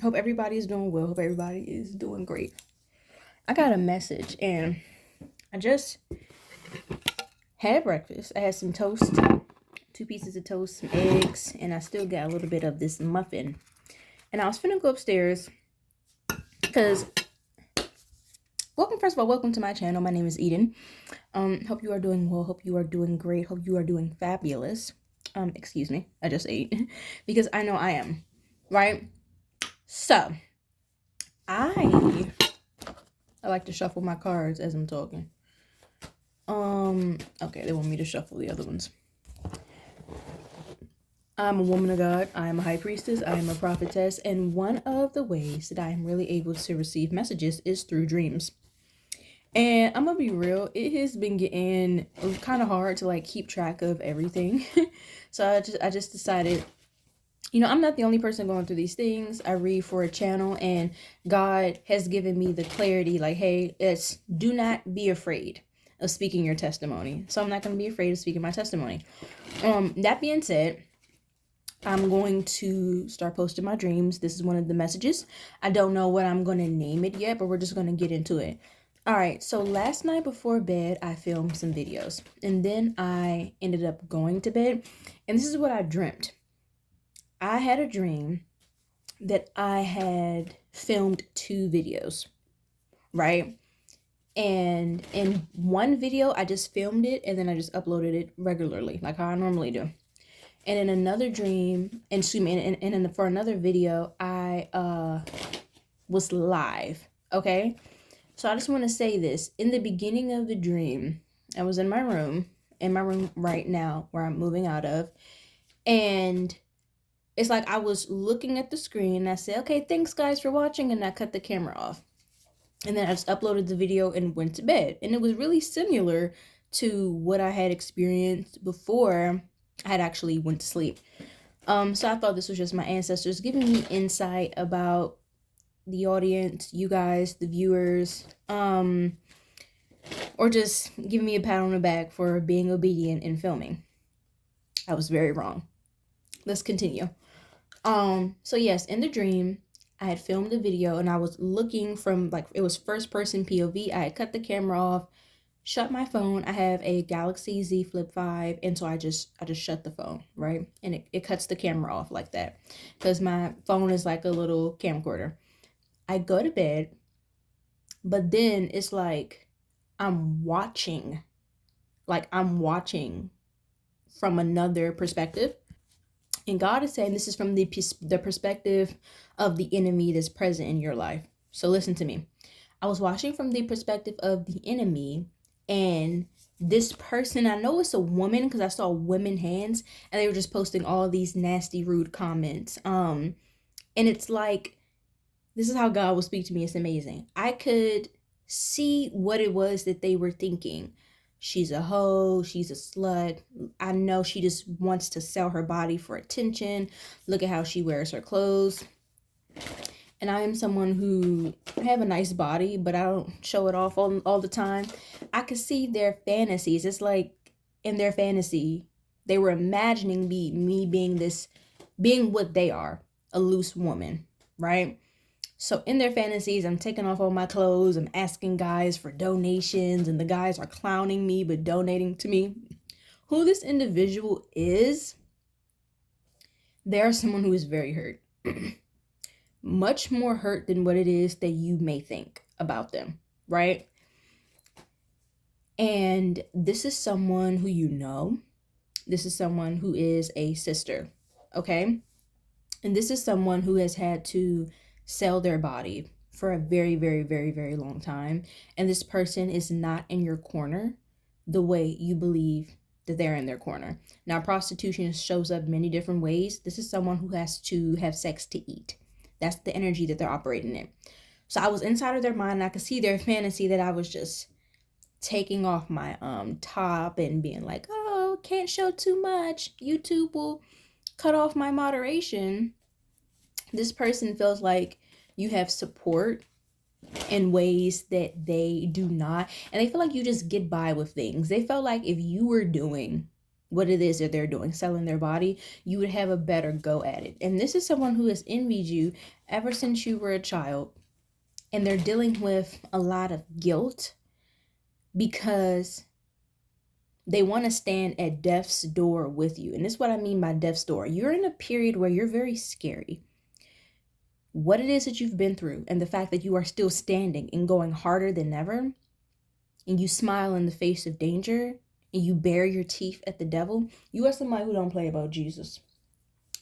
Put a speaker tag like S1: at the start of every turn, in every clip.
S1: Hope everybody is doing well. Hope everybody is doing great. I got a message and I just had breakfast. I had some toast, 2 pieces of toast, some eggs, and I still got a little bit of this muffin. And I was finna go upstairs because first of all, welcome to my channel. My name is Eden. Hope you are doing well. Hope you are doing great. Hope you are doing fabulous. Excuse me. I just ate because I know I am, right? So, I like to shuffle my cards as I'm talking. Okay, they want me to shuffle the other ones. I'm a woman of God. I am a high priestess. I am a prophetess. And one of the ways that I am really able to receive messages is through dreams. And I'm gonna be real, it has been getting kind of hard to like keep track of everything. So I just decided, I'm not the only person going through these things. I read for a channel and God has given me the clarity like, hey, do not be afraid of speaking your testimony. So I'm not going to be afraid of speaking my testimony. That being said, I'm going to start posting my dreams. This is one of the messages. I don't know what I'm going to name it yet, but we're just going to get into it. All right, so last night before bed, I filmed some videos. And then I ended up going to bed. And this is what I dreamt. I had a dream that I had filmed 2 videos, right? And in one video, I just filmed it and then I just uploaded it regularly, like how I normally do. And in another dream, and for another video, I was live, okay? So I just want to say this. In the beginning of the dream, I was in my room right now where I'm moving out of, and it's like I was looking at the screen and I said, okay, thanks guys for watching, and I cut the camera off. And then I just uploaded the video and went to bed. And it was really similar to what I had experienced before I had actually went to sleep. So I thought this was just my ancestors giving me insight about the audience, you guys, the viewers, or just giving me a pat on the back for being obedient in filming. I was very wrong. Let's continue. So yes, in the dream, I had filmed a video and I was looking from, like, it was first person POV. I had cut the camera off, shut my phone. I have a Galaxy Z Flip 5, and so I just shut the phone, right? And it cuts the camera off like that because my phone is like a little camcorder. I go to bed, but then it's like I'm watching from another perspective. And God is saying this is from the perspective of the enemy that's present in your life. So listen to me. I was watching from the perspective of the enemy, and this person, I know it's a woman because I saw women hands, and they were just posting all these nasty, rude comments. And it's like, this is how God will speak to me. It's amazing. I could see what it was that they were thinking. She's a hoe. She's a slut. I know she just wants to sell her body for attention. Look at how she wears her clothes. And I am someone who have a nice body, but I don't show it off all the time. I could see their fantasies. It's like in their fantasy, they were imagining me being what they are, a loose woman, right? So in their fantasies, I'm taking off all my clothes. I'm asking guys for donations, and the guys are clowning me but donating to me. Who this individual is, they are someone who is very hurt. Much more hurt than what it is that you may think about them, right? And this is someone who you know. This is someone who is a sister, okay? And this is someone who has had to sell their body for a very, very, very, very long time. And this person is not in your corner the way you believe that they're in their corner. Now, prostitution shows up many different ways. This is someone who has to have sex to eat. That's the energy that they're operating in. So I was inside of their mind, and I could see their fantasy that I was just taking off my top and being like, oh, can't show too much. YouTube will cut off my moderation. This person feels like you have support in ways that they do not. And they feel like you just get by with things. They felt like if you were doing what it is that they're doing, selling their body, you would have a better go at it. And this is someone who has envied you ever since you were a child. And they're dealing with a lot of guilt because they want to stand at death's door with you. And this is what I mean by death's door. You're in a period where you're very scary. What it is that you've been through and the fact that you are still standing and going harder than ever, and you smile in the face of danger, and you bare your teeth at the devil, you are somebody who don't play about Jesus.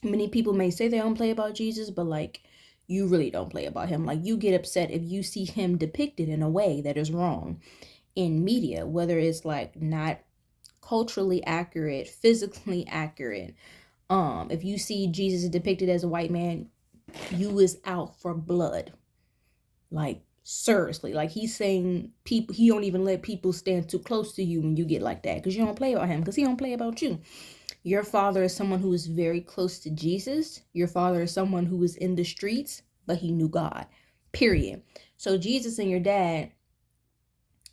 S1: Many people may say they don't play about Jesus, but like, you really don't play about him. Like, you get upset if you see him depicted in a way that is wrong in media, whether it's like not culturally accurate, physically accurate. If you see Jesus depicted as a white man, you is out for blood. Like, seriously, like he's saying people, he don't even let people stand too close to you when you get like that, because you don't play about him, because he don't play about you. Your father is someone who is very close to Jesus. Your father is someone who was in the streets, but he knew God, period. So Jesus and your dad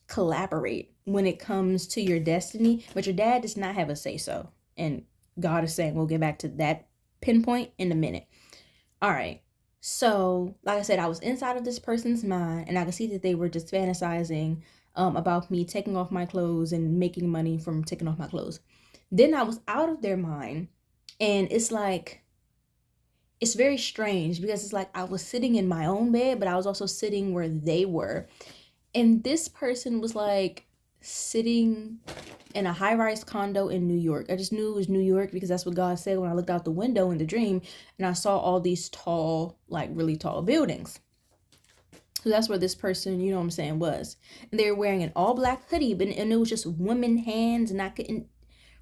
S1: collaborate when it comes to your destiny, but your dad does not have a say so. And God is saying, we'll get back to that pinpoint in a minute. All right. So, like I said, I was inside of this person's mind, and I could see that they were just fantasizing about me taking off my clothes and making money from taking off my clothes. Then I was out of their mind, and it's like, it's very strange because it's like I was sitting in my own bed, but I was also sitting where they were. And this person was like sitting in a high-rise condo in New York. I just knew it was New York because that's what God said when I looked out the window in the dream and I saw all these tall, like really tall buildings. So that's where this person, you know what I'm saying, was. And they were wearing an all black hoodie, and it was just women hands, and I couldn't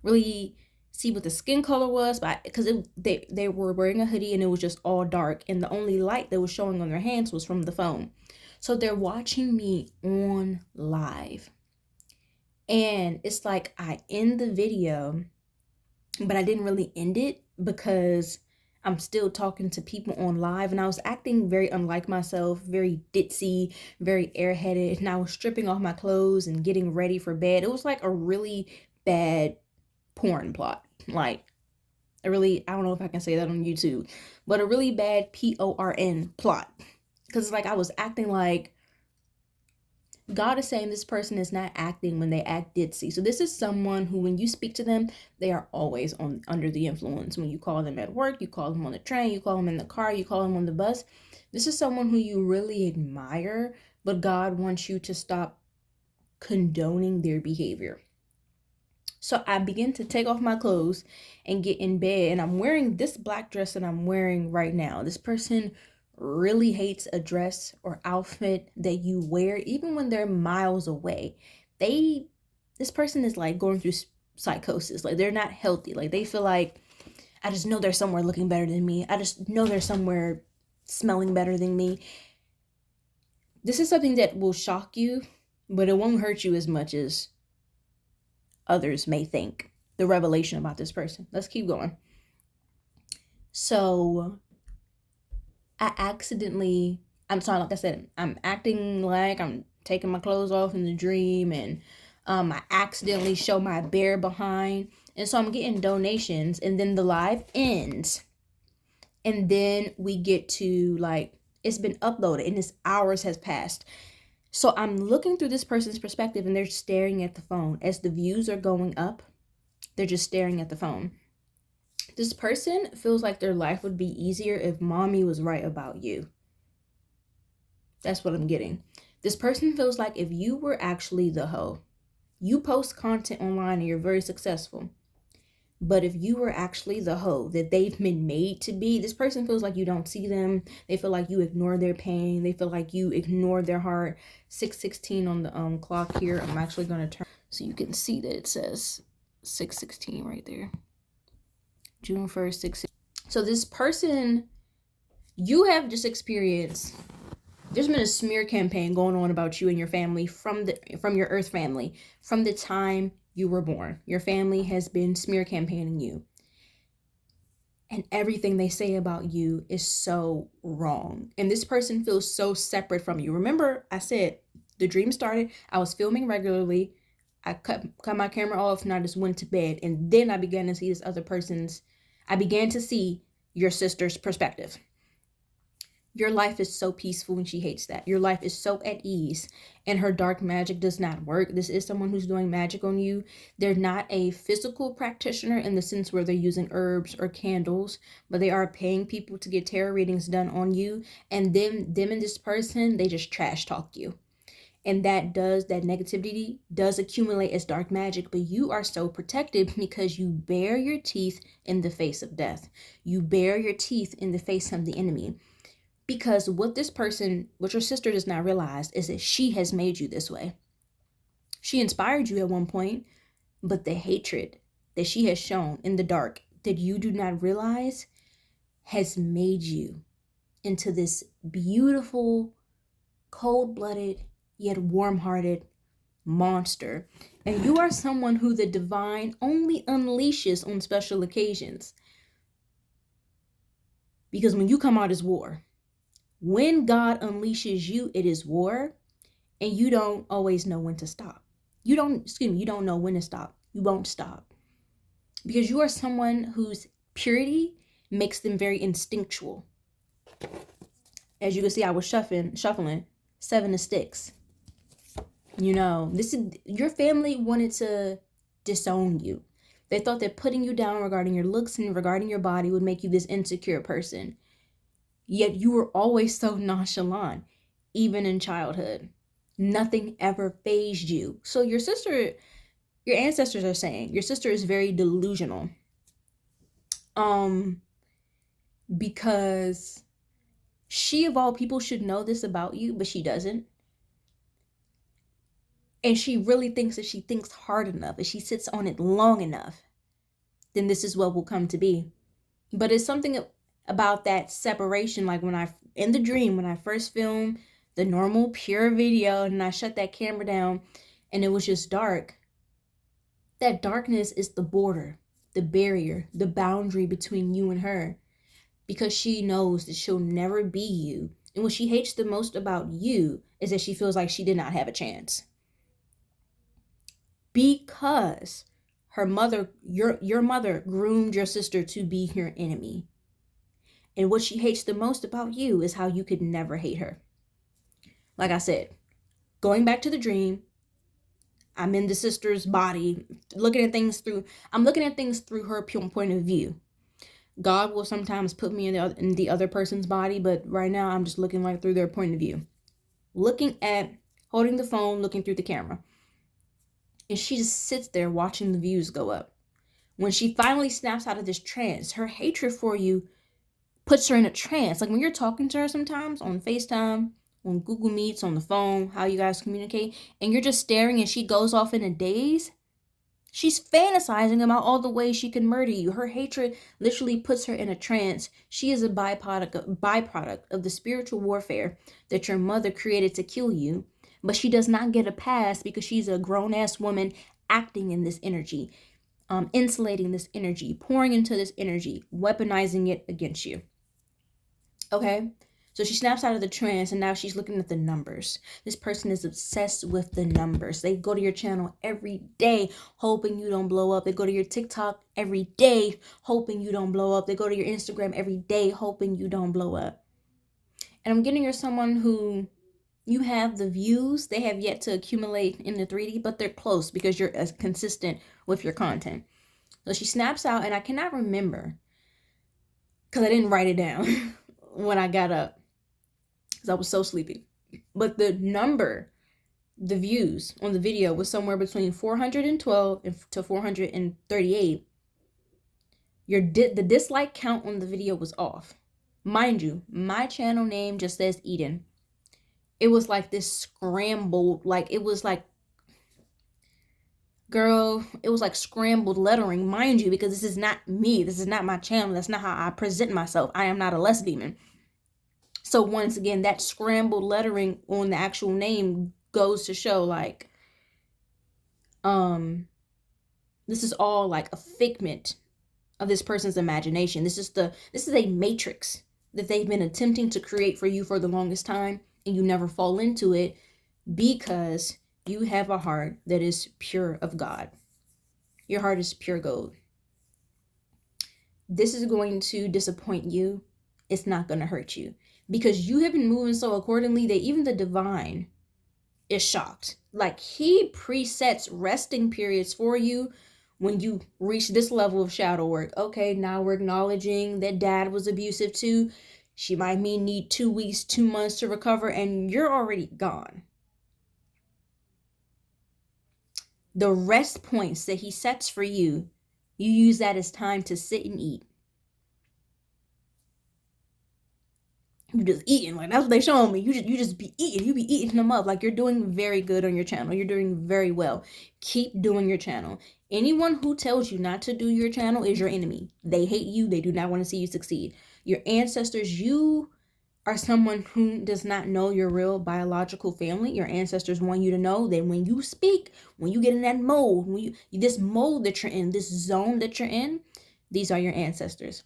S1: really see what the skin color was, but because they were wearing a hoodie and it was just all dark, and the only light that was showing on their hands was from the phone. So they're watching me on live. And it's like I end the video, but I didn't really end it because I'm still talking to people on live, and I was acting very unlike myself, very ditzy, very airheaded, and I was stripping off my clothes and getting ready for bed. It was like a really bad porn plot. Like, I don't know if I can say that on YouTube, but a really bad PORN plot. Because it's like I was acting like, God is saying this person is not acting when they act ditzy. So this is someone who, when you speak to them, they are always under the influence. When you call them at work, you call them on the train, you call them in the car, you call them on the bus. This is someone who you really admire, but God wants you to stop condoning their behavior. So I begin to take off my clothes and get in bed, and I'm wearing this black dress that I'm wearing right now. This person really hates a dress or outfit that you wear even when they're miles away. This person is like going through psychosis. Like, they're not healthy. Like, they feel like, I just know they're somewhere looking better than me. I just know they're somewhere smelling better than me. This is something that will shock you, but it won't hurt you as much as others may think. The revelation about this person. Let's keep going. So like I said, I'm acting like I'm taking my clothes off in the dream, and I accidentally show my bare behind, and so I'm getting donations, and then the live ends, and then we get to, like, it's been uploaded and this hours has passed. So I'm looking through this person's perspective, and they're staring at the phone. As the views are going up, they're just staring at the phone. This person feels like their life would be easier if mommy was right about you. That's what I'm getting. This person feels like if you were actually the hoe. You post content online and you're very successful. But if you were actually the hoe that they've been made to be, this person feels like you don't see them. They feel like you ignore their pain. They feel like you ignore their heart. 6:16 on the clock here. I'm actually going to turn so you can see that it says 6:16 right there. June 1st, 6. So this person, you have just experienced, there's been a smear campaign going on about you and your family from your earth family, from the time you were born. Your family has been smear campaigning you. And everything they say about you is so wrong. And this person feels so separate from you. Remember, I said the dream started, I was filming regularly. I cut my camera off and I just went to bed. And then I began to see I began to see your sister's perspective. Your life is so peaceful and she hates that. Your life is so at ease and her dark magic does not work. This is someone who's doing magic on you. They're not a physical practitioner in the sense where they're using herbs or candles, but they are paying people to get tarot readings done on you. And them and this person, they just trash talk you. And that negativity does accumulate as dark magic, but you are so protected because you bare your teeth in the face of death. You bare your teeth in the face of the enemy. Because what your sister does not realize is that she has made you this way. She inspired you at one point, but the hatred that she has shown in the dark that you do not realize has made you into this beautiful, cold-blooded, yet warm-hearted monster. And you are someone who the divine only unleashes on special occasions. Because when you come out as war, when God unleashes you, it is war, and you don't always know when to stop. You don't know when to stop. You won't stop. Because you are someone whose purity makes them very instinctual. As you can see, I was shuffling 7 of sticks. Your family wanted to disown you. They thought that putting you down regarding your looks and regarding your body would make you this insecure person. Yet you were always so nonchalant, even in childhood. Nothing ever fazed you. So your ancestors are saying your sister is very delusional. Because she of all people should know this about you, but she doesn't. And she really thinks that she thinks hard enough, if she sits on it long enough, then this is what will come to be. But it's something about that separation, like in the dream, when I first filmed the normal pure video and I shut that camera down and it was just dark. That darkness is the border, the barrier, the boundary between you and her, because she knows that she'll never be you. And what she hates the most about you is that she feels like she did not have a chance. Because her mother, your mother groomed your sister to be your enemy. And what she hates the most about you is how you could never hate her. Like I said, going back to the dream, I'm in the sister's body, I'm looking at things through her point of view. God will sometimes put me in the other person's body, but right now I'm just looking right through their point of view. Holding the phone, looking through the camera. And she just sits there watching the views go up. When she finally snaps out of this trance, her hatred for you puts her in a trance. Like when you're talking to her sometimes on FaceTime, on Google Meets, on the phone, how you guys communicate, and you're just staring and she goes off in a daze, she's fantasizing about all the ways she can murder you. Her hatred literally puts her in a trance. She is a byproduct of the spiritual warfare that your mother created to kill you, but she does not get a pass because she's a grown-ass woman acting in this energy, insulating this energy, pouring into this energy, weaponizing it against you. Okay? So she snaps out of the trance and now she's looking at the numbers. This person is obsessed with the numbers. They go to your channel every day hoping you don't blow up. They go to your TikTok every day hoping you don't blow up. They go to your Instagram every day hoping you don't blow up. And I'm getting you're someone who you have the views. They have yet to accumulate in the 3D, but they're close because you're as consistent with your content. So she snaps out and I cannot remember because I didn't write it down when I got up. I was so sleepy. But the views on the video was somewhere between 412 to 438. The dislike count on the video was off. Mind you, my channel name just says Eden. It was like this scrambled, it was like scrambled lettering, mind you, because this is not me. This is not my channel. That's not how I present myself. I am not a less demon. So once again, that scrambled lettering on the actual name goes to show this is all like a figment of this person's imagination. This is a matrix that they've been attempting to create for you for the longest time, and you never fall into it because You have a heart that is pure of God. Your heart is pure gold. This is going to disappoint you. It's not going to hurt you because you have been moving so accordingly that even the divine is shocked. Like, he presets resting periods for you when you reach this level of shadow work. Okay, now we're acknowledging that dad was abusive too. She might need 2 weeks, 2 months to recover, and you're already gone. The rest points that he sets for you, you use that as time to sit and eat. You just eating, like that's what they showing me. You just be eating. You be eating them up. Like, you're doing very good on your channel. You're doing very well. Keep doing your channel. Anyone who tells you not to do your channel is your enemy. They hate you. They do not want to see you succeed. Your ancestors, you are someone who does not know your real biological family. Your ancestors want you to know that when you speak, when you get in that mode, when this mode that you're in, this zone that you're in, these are your ancestors.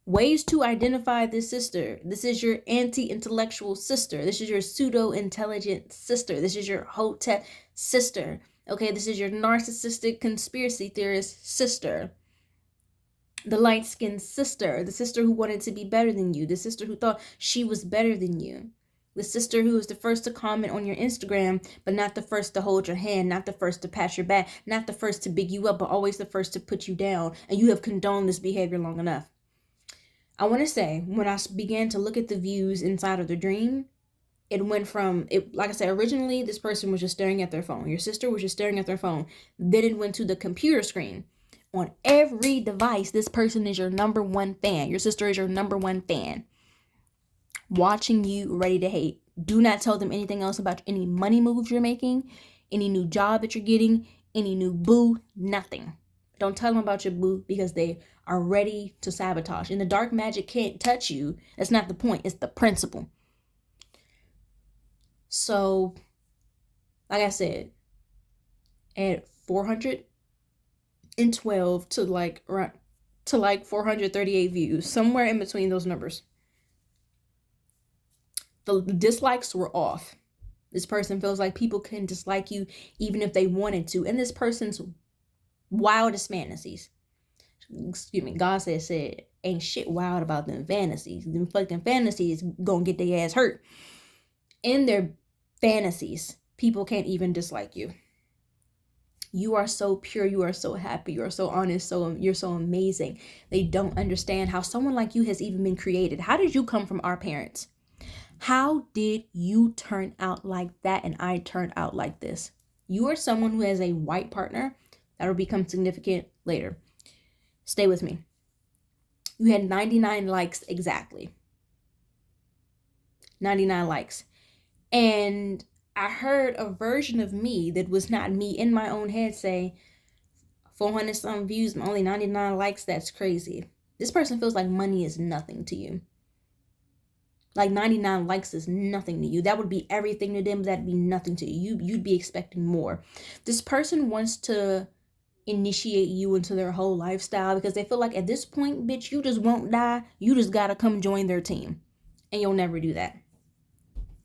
S1: Ways to identify this sister. This is your anti-intellectual sister. This is your pseudo-intelligent sister. This is your hotep sister. Okay, this is your narcissistic conspiracy theorist sister. The light-skinned sister. The sister who wanted to be better than you. The sister who thought she was better than you. The sister who was the first to comment on your Instagram, but not the first to hold your hand, not the first to pat your back, not the first to big you up, but always the first to put you down. And you have condoned this behavior long enough. I want to say, when I began to look at the views inside of the dream, it went from, like I said, originally this person was just staring at their phone. Your sister was just staring at their phone. Then it went to the computer screen. On every device, this person is your number one fan. Your sister is your number one fan. Watching you, ready to hate. Do not tell them anything else about any money moves you're making, any new job that you're getting, any new boo, nothing. Don't tell them about your boo because they are ready to sabotage. And the dark magic can't touch you. That's not the point. It's the principle. So, like I said, at 412 to like 438 views, somewhere in between those numbers, the dislikes were off. This person feels like people can dislike you even if they wanted to. And this person's wildest fantasies. Excuse me, God said, ain't shit wild about them fantasies. Them fucking fantasies gonna get their ass hurt. In their fantasies, people can't even dislike you. You are so pure, you are so happy, you are so honest, you're so amazing. They don't understand how someone like you has even been created. How did you come from our parents? How did you turn out like that and I turned out like this? You are someone who has a white partner that will become significant later. Stay with me. You had 99 likes exactly. 99 likes. And I heard a version of me that was not me in my own head say, 400 some views, only 99 likes, that's crazy. This person feels like money is nothing to you. Like 99 likes is nothing to you. That would be everything to them. That'd be nothing to you. You'd be expecting more. This person wants to initiate you into their whole lifestyle because they feel like at this point, bitch, you just won't die. You just gotta come join their team. And you'll never do that.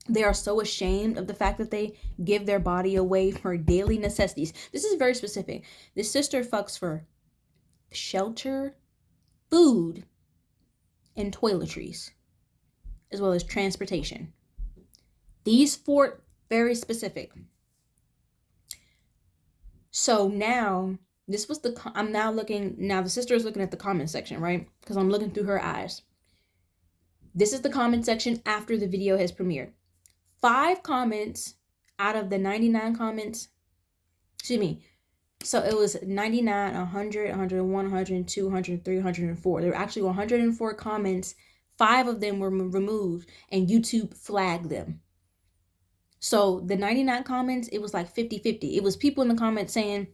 S1: They are so ashamed of the fact that they give their body away for daily necessities. This is very specific. This sister fucks for shelter, food, and toiletries, as well as transportation. These 4, very specific. So now, the sister is looking at the comment section, right? Because I'm looking through her eyes. This is the comment section after the video has premiered. 5 comments out of the 99 comments, so it was 99, 100, 101, 102, 103, 104. There were actually 104 comments. 5 of them were removed and YouTube flagged them. So the 99 comments, it was like 50-50. It was people in the comments saying,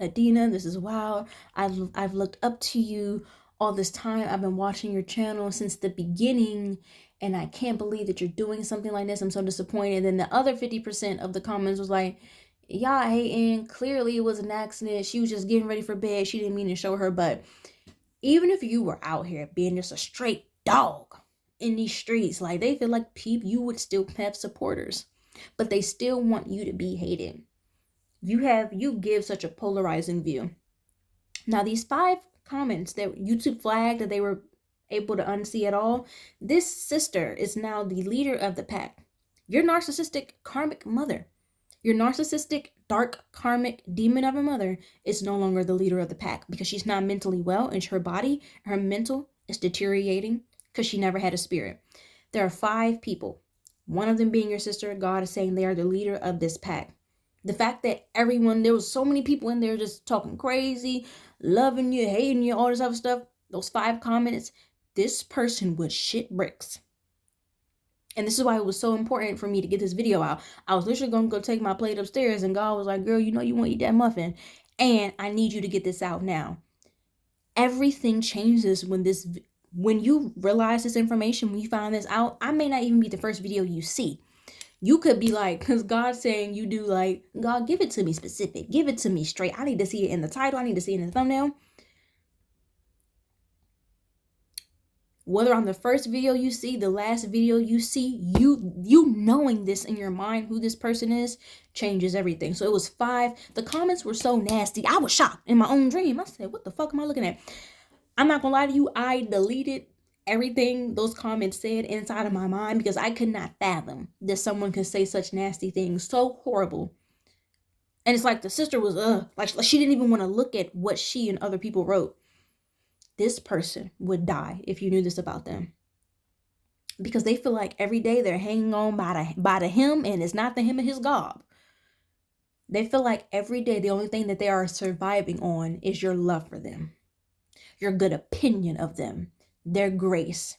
S1: Adina, this is wild. I've looked up to you all this time. I've been watching your channel since the beginning, and I can't believe that you're doing something like this. I'm so disappointed. And then the other 50% of the comments was like, y'all hating. Clearly it was an accident. She was just getting ready for bed. She didn't mean to show her butt. Even if you were out here being just a straight dog in these streets, like they feel like you would still have supporters. but they still want you to be hated. You give such a polarizing view. Now, these 5 comments that YouTube flagged that they were able to unsee at all, this sister is now the leader of the pack. Your narcissistic karmic mother, your narcissistic dark karmic demon of a mother is no longer the leader of the pack because she's not mentally well, and her body, her mental is deteriorating because she never had a spirit. There are 5 people, one of them being your sister. God is saying they are the leader of this pack. The fact that there was so many people in there just talking crazy, loving you, hating you, all this other stuff, those 5 comments, this person would shit bricks. And this is why it was so important for me to get this video out. I was literally going to go take my plate upstairs, and God was like, girl, you know you want to eat that muffin, and I need you to get this out now. Everything changes when you realize this information, when you find this out. I may not even be the first video you see. You could be like, because God's saying you do like, God, give it to me specific. Give it to me straight. I need to see it in the title. I need to see it in the thumbnail. Whether on the first video you see, the last video you see, you knowing this in your mind, who this person is, changes everything. So it was 5. The comments were so nasty. I was shocked in my own dream. I said, what the fuck am I looking at? I'm not gonna lie to you. I deleted everything those comments said inside of my mind because I could not fathom that someone could say such nasty things, so horrible. And it's like the sister was like she didn't even want to look at what she and other people wrote. This person would die if you knew this about them, because they feel like every day they're hanging on by the him, and it's not the him and his gob. They feel like every day the only thing that they are surviving on is your love for them, your good opinion of them, their grace.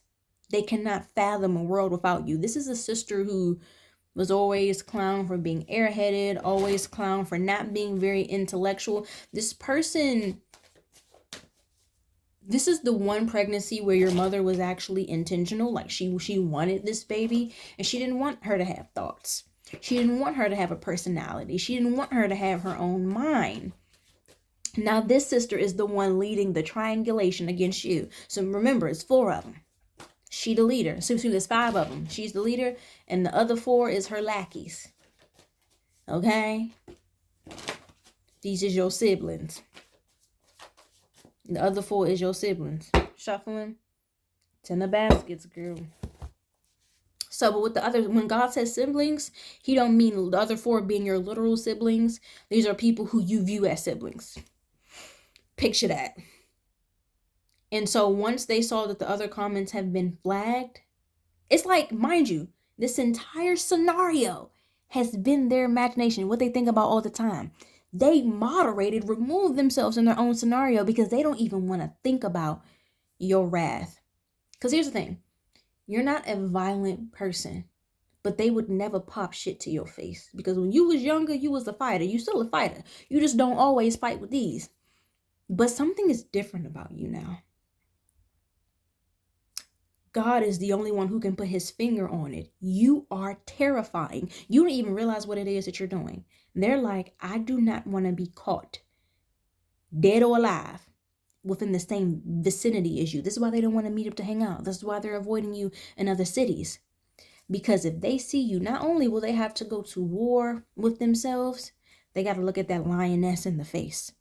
S1: They cannot fathom a world without you. This is a sister who was always clowned for being airheaded, always clowned for not being very intellectual. This person, this is the one pregnancy where your mother was actually intentional. Like she wanted this baby, and she didn't want her to have thoughts. She didn't want her to have a personality. She didn't want her to have her own mind. Now this sister is the one leading the triangulation against you. So remember, it's 4 of them. She the leader. So there's 5 of them. She's the leader, and the other 4 is her lackeys. Okay? These is your siblings. The other 4 is your siblings. Shuffling 10 of baskets, girl. So, but with the other, when God says siblings, he don't mean the other 4 being your literal siblings. These are people who you view as siblings. Picture that. And so once they saw that the other comments have been flagged, it's like, mind you, this entire scenario has been their imagination, what they think about all the time. They remove themselves in their own scenario because they don't even want to think about your wrath. Because here's the thing. You're not a violent person, but they would never pop shit to your face. Because when you was younger, you was a fighter. You still a fighter. You just don't always fight with these. But something is different about you now. God is the only one who can put his finger on it. You are terrifying. You don't even realize what it is that you're doing. They're like, I do not want to be caught, dead or alive, within the same vicinity as you. This is why they don't want to meet up to hang out. This is why they're avoiding you in other cities. Because if they see you, not only will they have to go to war with themselves, they got to look at that lioness in the face.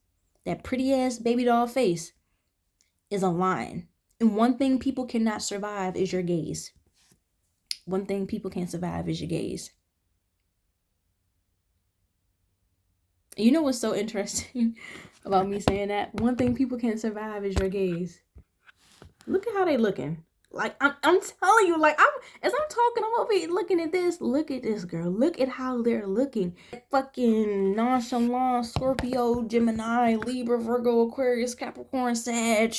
S1: That pretty ass baby doll face is a lion. And one thing people cannot survive is your gaze. One thing people can't survive is your gaze. You know what's so interesting about me saying that? One thing people can't survive is your gaze. Look at how they looking. Like, I'm telling you, like, as I'm talking, I'm over here looking at this. Look at this, girl. Look at how they're looking. Fucking nonchalant, Scorpio, Gemini, Libra, Virgo, Aquarius, Capricorn, Sag.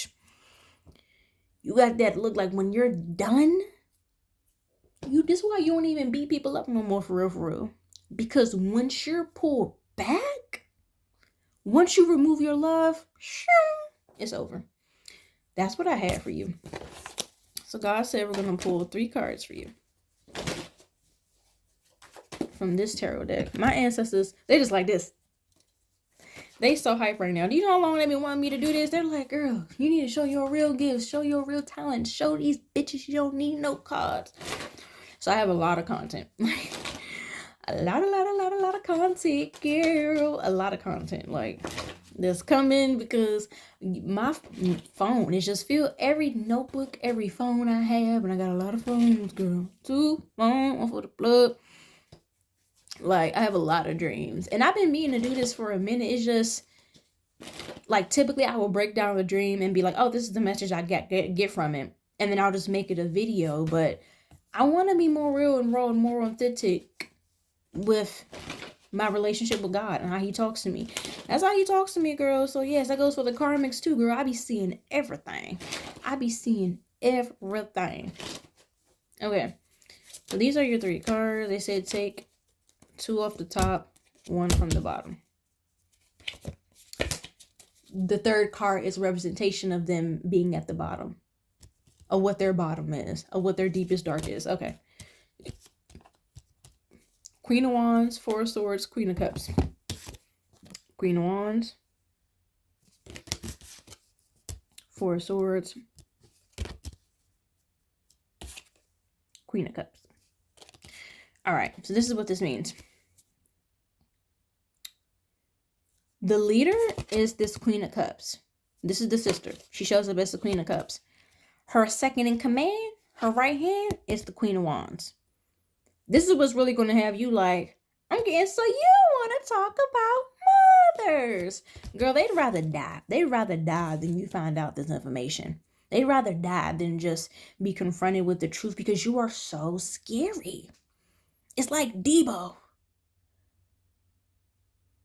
S1: You got that look like when you're done. This is why you don't even beat people up no more, for real. Because once you're pulled back, once you remove your love, it's over. That's what I had for you. So God said we're going to pull 3 cards for you from this tarot deck. My ancestors, they just like this. They so hype right now. Do you know how long they've been wanting me to do this? They're like, girl, you need to show your real gifts. Show your real talent. Show these bitches you don't need no cards. So I have a lot of content. a lot of content, girl. A lot of content, like, that's coming, because my phone is just filled. Every notebook, every phone I have, and I got a lot of phones, girl. 2 phones, 1 for the plug. Like, I have a lot of dreams, and I've been meaning to do this for a minute. It's just, like, typically I will break down the dream and be like, oh, this is the message I get from it, and then I'll just make it a video. But I want to be more real and raw and more authentic with my relationship with God and how he talks to me. That's how he talks to me, girl. So yes, that goes for the karmics too, girl. I be seeing everything. Okay, so these are your 3 cards. They said take 2 off the top, 1 from the bottom. The 3rd card is representation of them being at the bottom, of what their bottom is, of what their deepest dark is. Okay. Queen of Wands, 4 of Swords, Queen of Cups. Queen of Wands, 4 of Swords, Queen of Cups. All right, so this is what this means. The leader is this Queen of Cups. This is the sister. She shows up as the Queen of Cups. Her second in command, her right hand, is the Queen of Wands. This is what's really going to have you like, I'm getting, so you want to talk about mothers. Girl, they'd rather die. They'd rather die than you find out this information. They'd rather die than just be confronted with the truth, because you are so scary. It's like Debo.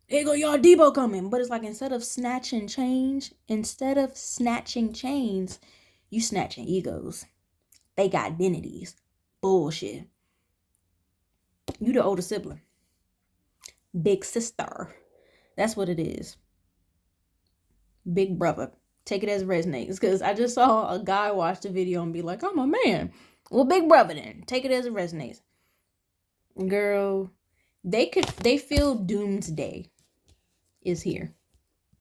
S1: Here go y'all, Debo coming. But it's like, instead of snatching chains, you snatching egos. They got identities. Bullshit. You the older sibling. Big sister. That's what it is. Big brother. Take it as it resonates. Because I just saw a guy watch the video and be like, I'm a man. Well, big brother then. Take it as it resonates. Girl, they feel Doomsday is here.